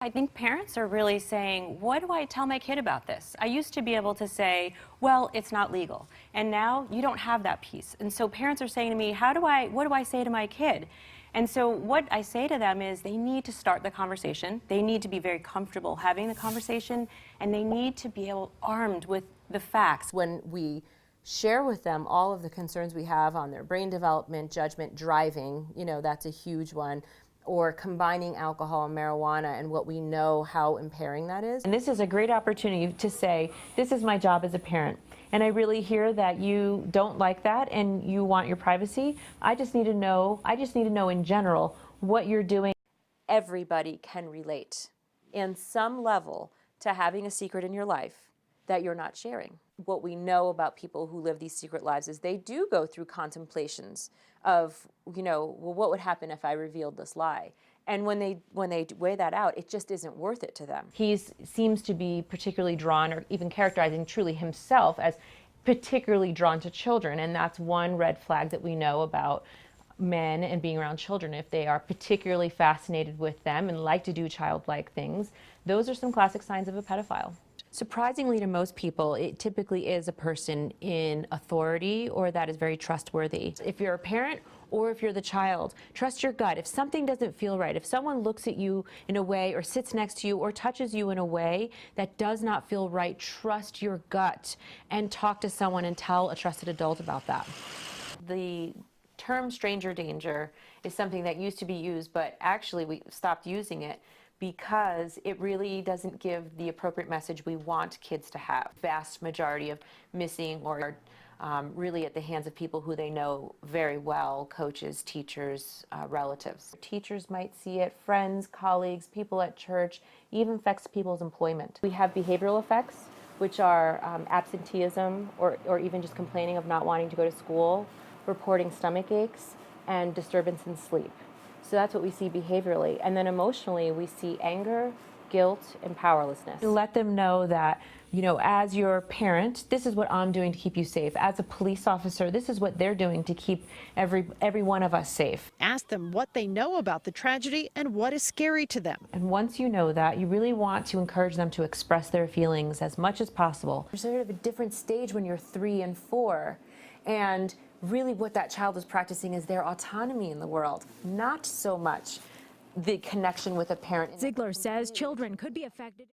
I think parents are really saying, what do I tell my kid about this? I used to be able to say, well, it's not legal. And now you don't have that piece. And so parents are saying to me, what do I say to my kid? And so what I say to them is they need to start the conversation. They need to be very comfortable having the conversation, and they need to be armed with the facts. When we share with them all of the concerns we have on their brain development, judgment, driving, that's a huge one, or combining alcohol and marijuana and what we know how impairing that is. And this is a great opportunity to say, this is my job as a parent. And I really hear that you don't like that and you want your privacy. I just need to know in general what you're doing. Everybody can relate in some level to having a secret in your life that you're not sharing. What we know about people who live these secret lives is they do go through contemplations of, well, what would happen if I revealed this lie? And when they weigh that out, it just isn't worth it to them. He seems to be particularly drawn, or even characterizing truly himself as particularly drawn to children, and that's one red flag that we know about men and being around children. If they are particularly fascinated with them and like to do childlike things, those are some classic signs of a pedophile. Surprisingly to most people, it typically is a person in authority or that is very trustworthy. If you're a parent or if you're the child, trust your gut. If something doesn't feel right, if someone looks at you in a way or sits next to you or touches you in a way that does not feel right, trust your gut and talk to someone and tell a trusted adult about that. The term stranger danger is something that used to be used, but actually we stopped using it because it really doesn't give the appropriate message we want kids to have. Vast majority of missing or really at the hands of people who they know very well, coaches, teachers, relatives. Teachers might see it, friends, colleagues, people at church, even affects people's employment. We have behavioral effects, which are absenteeism or even just complaining of not wanting to go to school, reporting stomach aches, and disturbance in sleep. So that's what we see behaviorally. And then emotionally, we see anger, guilt, and powerlessness. Let them know that, as your parent, this is what I'm doing to keep you safe. As a police officer, this is what they're doing to keep every one of us safe. Ask them what they know about the tragedy and what is scary to them. And once you know that, you really want to encourage them to express their feelings as much as possible. There's sort of a different stage when you're 3 and 4. And really what that child is practicing is their autonomy in the world, not so much the connection with a parent. Ziegler says children could be affected.